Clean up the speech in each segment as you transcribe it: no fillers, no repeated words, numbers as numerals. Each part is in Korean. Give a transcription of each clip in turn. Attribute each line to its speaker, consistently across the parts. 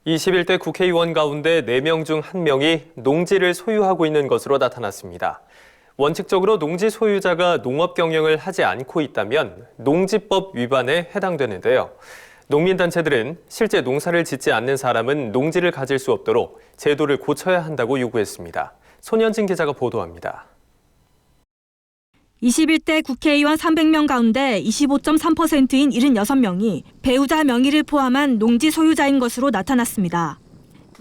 Speaker 1: 21대 국회의원 가운데 4명 중 1명이 농지를 소유하고 있는 것으로 나타났습니다. 원칙적으로 농지 소유자가 농업 경영을 하지 않고 있다면 농지법 위반에 해당되는데요. 농민단체들은 실제 농사를 짓지 않는 사람은 농지를 가질 수 없도록 제도를 고쳐야 한다고 요구했습니다. 손현진 기자가 보도합니다.
Speaker 2: 21대 국회의원 300명 가운데 25.3%인 76명이 배우자 명의를 포함한 농지 소유자인 것으로 나타났습니다.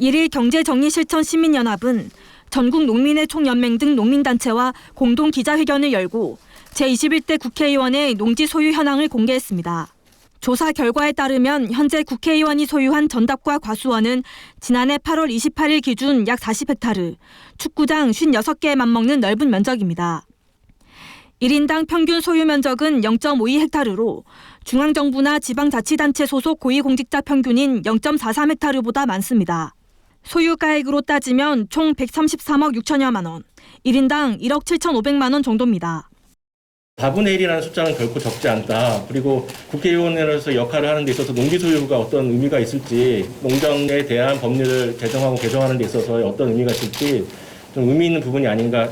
Speaker 2: 1일 경제정의실천시민연합은 전국 농민의 총연맹 등 농민단체와 공동 기자회견을 열고 제21대 국회의원의 농지 소유 현황을 공개했습니다. 조사 결과에 따르면 현재 국회의원이 소유한 전답과 과수원은 지난해 8월 28일 기준 약 40헥타르, 축구장 56개에 맞먹는 넓은 면적입니다. 1인당 평균 소유 면적은 0.52헥타르로 중앙정부나 지방자치단체 소속 고위공직자 평균인 0.43헥타르보다 많습니다. 소유가액으로 따지면 총 133억 6천여만 원, 1인당 1억 7,500만 원 정도입니다.
Speaker 3: 4분의 1이라는 숫자는 결코 적지 않다. 그리고 국회의원으로서 역할을 하는 데 있어서 농지 소유가 어떤 의미가 있을지, 농장에 대한 법률을 제정하고 개정하는 데 있어서 어떤 의미가 있을지 좀 의미 있는 부분이 아닌가.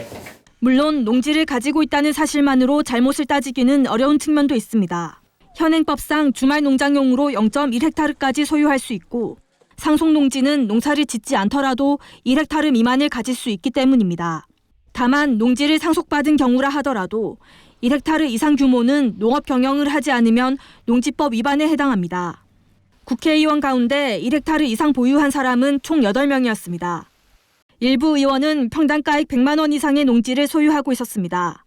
Speaker 2: 물론 농지를 가지고 있다는 사실만으로 잘못을 따지기는 어려운 측면도 있습니다. 현행법상 주말 농장용으로 0.1헥타르까지 소유할 수 있고 상속 농지는 농사를 짓지 않더라도 1헥타르 미만을 가질 수 있기 때문입니다. 다만 농지를 상속받은 경우라 하더라도 1헥타르 이상 규모는 농업 경영을 하지 않으면 농지법 위반에 해당합니다. 국회의원 가운데 1헥타르 이상 보유한 사람은 총 8명이었습니다. 일부 의원은 평당가액 100만 원 이상의 농지를 소유하고 있었습니다.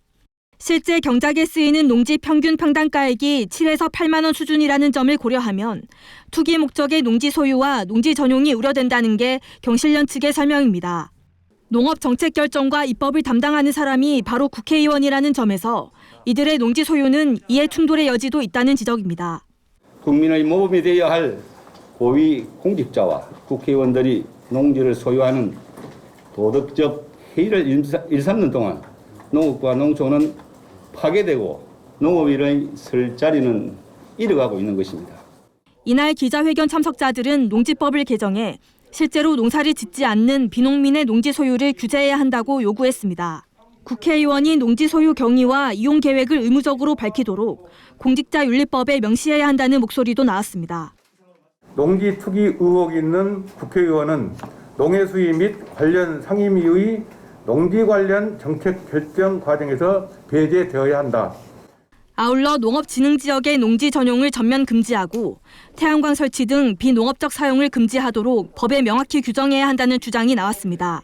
Speaker 2: 실제 경작에 쓰이는 농지 평균 평당가액이 7에서 8만 원 수준이라는 점을 고려하면 투기 목적의 농지 소유와 농지 전용이 우려된다는 게 경실련 측의 설명입니다. 농업 정책 결정과 입법을 담당하는 사람이 바로 국회의원이라는 점에서 이들의 농지 소유는 이해 충돌의 여지도 있다는 지적입니다.
Speaker 4: 국민의 모범이 되어야 할 고위 공직자와 국회의원들이 농지를 소유하는 도덕적 해이를 일삼는 동안 농업과 농촌은 파괴되고 농업인의 설 자리는 잃어가고 있는 것입니다.
Speaker 2: 이날 기자회견 참석자들은 농지법을 개정해 실제로 농사를 짓지 않는 비농민의 농지 소유를 규제해야 한다고 요구했습니다. 국회의원이 농지 소유 경위와 이용 계획을 의무적으로 밝히도록 공직자윤리법에 명시해야 한다는 목소리도 나왔습니다.
Speaker 5: 농지 투기 의혹이 있는 국회의원은 농해 수위 및 관련 상임위의 농지 관련 정책 결정 과정에서 배제되어야 한다.
Speaker 2: 아울러 농업진흥지역의 농지 전용을 전면 금지하고 태양광 설치 등 비농업적 사용을 금지하도록 법에 명확히 규정해야 한다는 주장이 나왔습니다.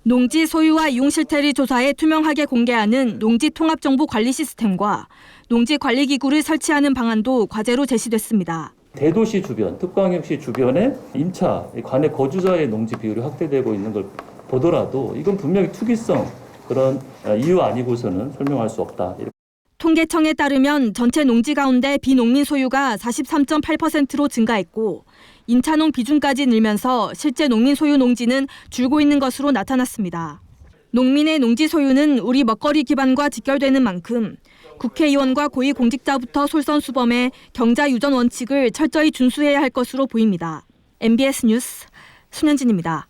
Speaker 2: 농지 소유와 이용 실태를 조사해 투명하게 공개하는 농지 통합정보 관리 시스템과 농지 관리기구를 설치하는 방안도 과제로 제시됐습니다.
Speaker 6: 대도시 주변, 특광역시 주변에 임차, 관내 거주자의 농지 비율이 확대되고 있는 걸 보더라도 이건 분명히 투기성 그런 이유 아니고서는 설명할 수 없다.
Speaker 2: 통계청에 따르면 전체 농지 가운데 비농민 소유가 43.8%로 증가했고 임차농 비중까지 늘면서 실제 농민 소유 농지는 줄고 있는 것으로 나타났습니다. 농민의 농지 소유는 우리 먹거리 기반과 직결되는 만큼 국회의원과 고위공직자부터 솔선수범해 경자유전 원칙을 철저히 준수해야 할 것으로 보입니다. MBS 뉴스 손현진입니다.